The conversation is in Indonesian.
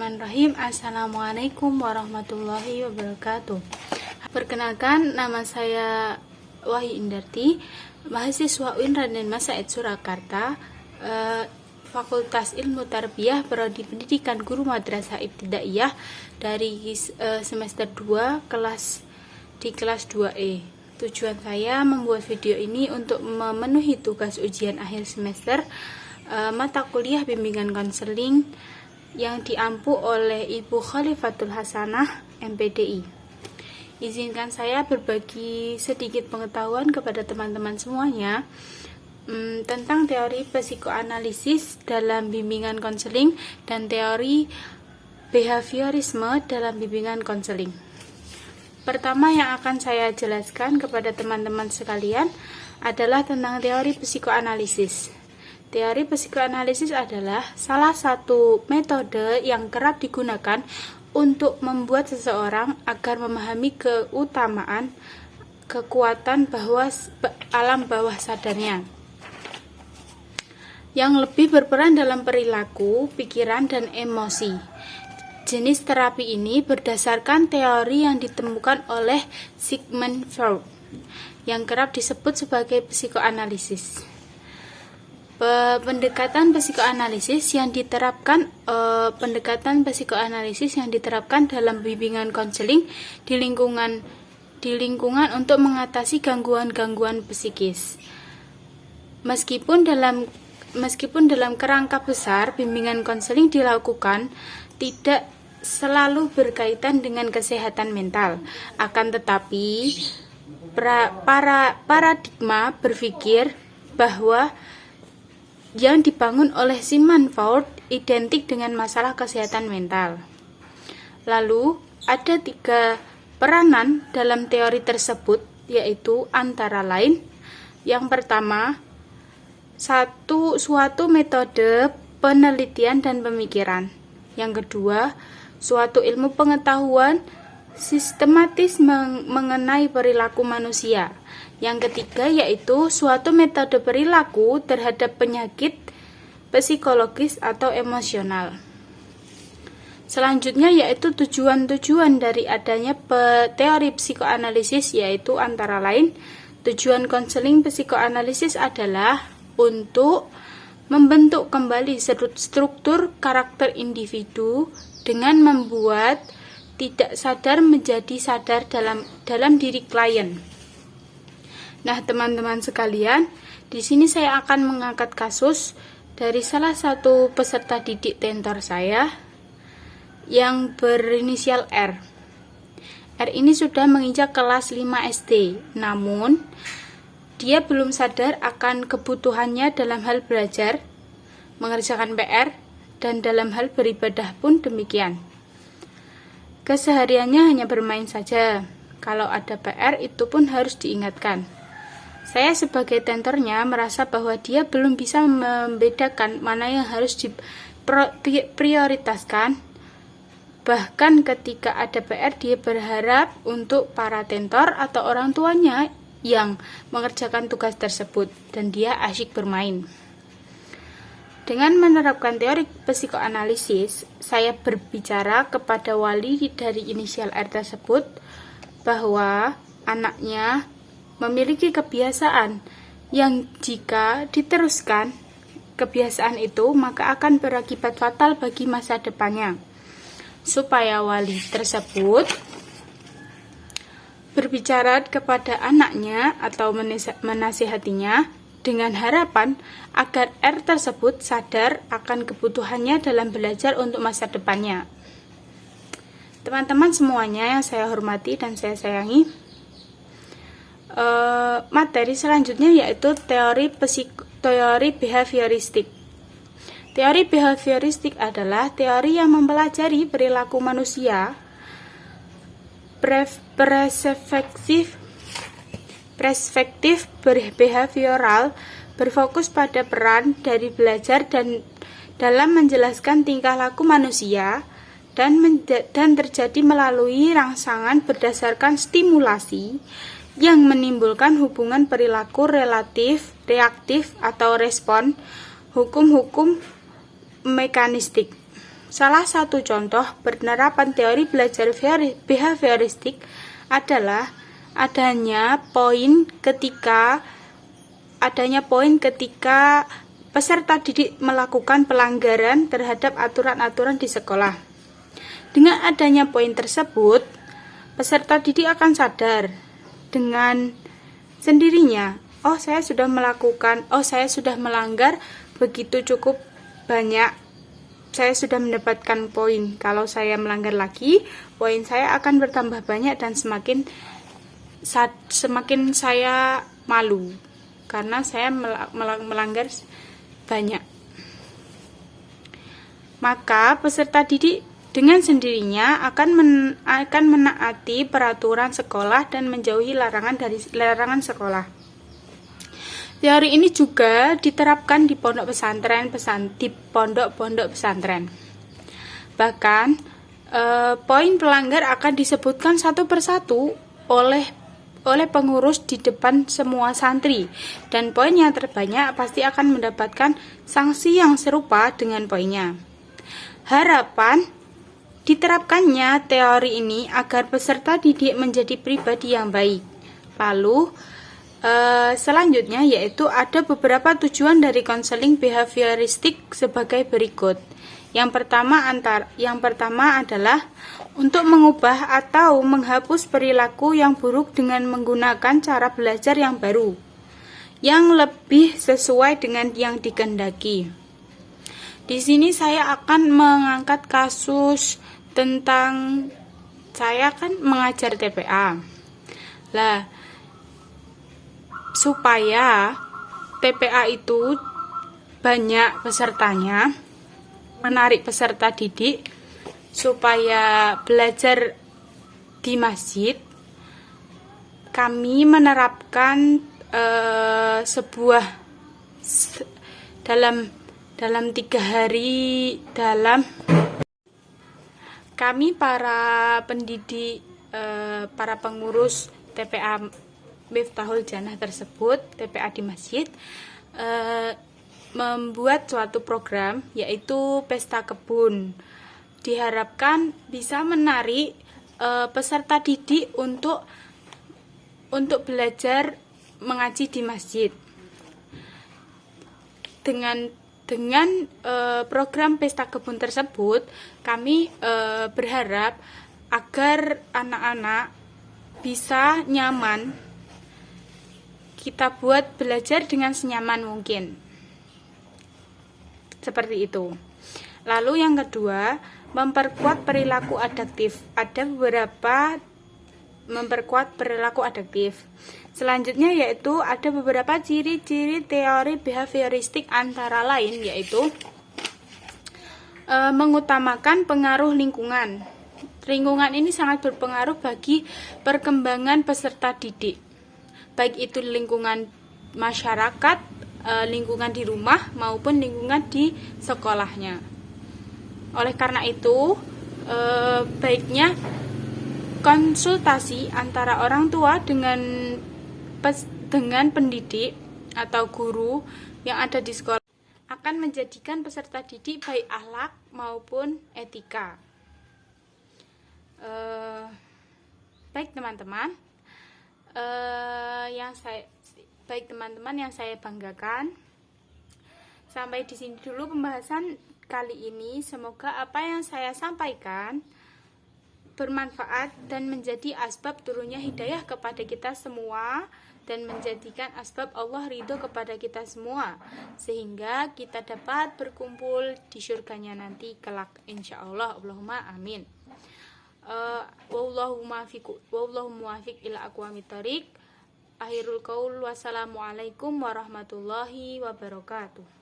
Bismillahirrahmanirrahim. Assalamualaikum warahmatullahi wabarakatuh. Perkenalkan, nama saya Wahyu Indarti, mahasiswa UIN Raden Mas Said Surakarta, Fakultas Ilmu Tarbiyah, Prodi Pendidikan Guru Madrasah Ibtidaiyah dari semester 2 di kelas 2E. Tujuan saya membuat video ini untuk memenuhi tugas ujian akhir semester mata kuliah bimbingan konseling yang diampu oleh Ibu Khalifatul Hasanah, MPDI. Izinkan saya berbagi sedikit pengetahuan kepada teman-teman semuanya tentang teori psikoanalisis dalam bimbingan konseling dan teori behaviorisme dalam bimbingan konseling. Pertama yang akan saya jelaskan kepada teman-teman sekalian adalah tentang teori psikoanalisis. Teori psikoanalisis adalah salah satu metode yang kerap digunakan untuk membuat seseorang agar memahami keutamaan, kekuatan alam bawah sadarnya, yang lebih berperan dalam perilaku, pikiran, dan emosi. Jenis terapi ini berdasarkan teori yang ditemukan oleh Sigmund Freud, yang kerap disebut sebagai psikoanalisis. Pendekatan psikoanalisis yang diterapkan dalam bimbingan konseling di lingkungan untuk mengatasi gangguan-gangguan psikis. Meskipun dalam kerangka besar bimbingan konseling dilakukan tidak selalu berkaitan dengan kesehatan mental, akan tetapi paradigma berpikir bahwa yang dibangun oleh Sigmund Freud identik dengan masalah kesehatan mental. Lalu, ada 3 peranan dalam teori tersebut, yaitu antara lain: yang pertama, suatu metode penelitian dan pemikiran. Yang kedua, suatu ilmu pengetahuan sistematis mengenai perilaku manusia. Yang ketiga yaitu suatu metode perilaku terhadap penyakit psikologis atau emosional. Selanjutnya yaitu tujuan-tujuan dari adanya teori psikoanalisis, yaitu antara lain tujuan konseling psikoanalisis adalah untuk membentuk kembali struktur karakter individu dengan membuat tidak sadar menjadi sadar dalam diri klien. Nah, teman-teman sekalian, di sini saya akan mengangkat kasus dari salah satu peserta didik tentor saya yang berinisial R. R ini sudah menginjak kelas 5 SD, namun dia belum sadar akan kebutuhannya dalam hal belajar, mengerjakan PR, dan dalam hal beribadah pun demikian. Kesehariannya hanya bermain saja. Kalau ada PR itu pun harus diingatkan. Saya sebagai tentornya merasa bahwa dia belum bisa membedakan mana yang harus diprioritaskan. Bahkan ketika ada PR, dia berharap untuk para tentor atau orang tuanya yang mengerjakan tugas tersebut, dan dia asyik bermain. Dengan menerapkan teori psikoanalisis, saya berbicara kepada wali dari inisial R tersebut bahwa anaknya memiliki kebiasaan yang jika diteruskan kebiasaan itu maka akan berakibat fatal bagi masa depannya. Supaya wali tersebut berbicara kepada anaknya atau menasihatinya dengan harapan agar R tersebut sadar akan kebutuhannya dalam belajar untuk masa depannya. Teman-teman semuanya yang saya hormati dan saya sayangi, materi selanjutnya yaitu teori behavioristik. Teori behavioristik adalah teori yang mempelajari perilaku manusia perspektif behavioral, berfokus pada peran dari belajar dan dalam menjelaskan tingkah laku manusia dan terjadi melalui rangsangan berdasarkan stimulasi yang menimbulkan hubungan perilaku relatif, reaktif, atau respon, hukum-hukum mekanistik. Salah satu contoh penerapan teori belajar behavioristik adalah adanya poin ketika peserta didik melakukan pelanggaran terhadap aturan-aturan di sekolah. Dengan adanya poin tersebut, peserta didik akan sadar dengan sendirinya, saya sudah melanggar begitu cukup banyak, saya sudah mendapatkan poin. Kalau saya melanggar lagi, poin saya akan bertambah banyak dan semakin saya malu karena saya melanggar banyak. Maka peserta didik dengan sendirinya akan menaati peraturan sekolah dan menjauhi larangan sekolah. Teori ini juga diterapkan di pondok pesantren. Bahkan poin pelanggar akan disebutkan satu persatu oleh pengurus di depan semua santri, dan poin yang terbanyak pasti akan mendapatkan sanksi yang serupa dengan poinnya. Harapan diterapkannya teori ini agar peserta didik menjadi pribadi yang baik. Lalu selanjutnya yaitu ada beberapa tujuan dari konseling behavioristik sebagai berikut. Yang pertama adalah untuk mengubah atau menghapus perilaku yang buruk dengan menggunakan cara belajar yang baru, yang lebih sesuai dengan yang dikehendaki. Di sini saya akan mengangkat kasus tentang saya kan mengajar TPA. Supaya TPA itu banyak pesertanya, menarik peserta didik supaya belajar di masjid, kami menerapkan dalam 3 hari kami para pendidik, para pengurus TPA Miftahul Jannah tersebut, TPA di masjid, membuat suatu program yaitu pesta kebun. Diharapkan bisa menarik peserta didik untuk belajar mengaji di masjid. Dengan program pesta kebun tersebut, kami berharap agar anak-anak bisa nyaman, kita buat belajar dengan senyaman mungkin. Seperti itu. Lalu yang kedua, memperkuat perilaku adaptif. Ada beberapa memperkuat perilaku adaptif. Selanjutnya yaitu ada beberapa ciri-ciri teori behavioristik, antara lain yaitu mengutamakan pengaruh lingkungan. Lingkungan ini sangat berpengaruh bagi perkembangan peserta didik, baik itu lingkungan masyarakat, lingkungan di rumah maupun lingkungan di sekolahnya. Oleh karena itu, baiknya konsultasi antara orang tua dengan pendidik atau guru yang ada di sekolah akan menjadikan peserta didik baik akhlak maupun etika. Baik teman-teman yang saya banggakan, sampai di sini dulu pembahasan kali ini. Semoga apa yang saya sampaikan bermanfaat dan menjadi asbab turunnya hidayah kepada kita semua, dan menjadikan asbab Allah ridho kepada kita semua, sehingga kita dapat berkumpul di surganya nanti kelak, insyaallah. Allahumma amin. Wallahu muwaffiq ila aqwamit thoriq. Akhirul qaul, wassalamualaikum warahmatullahi wabarakatuh.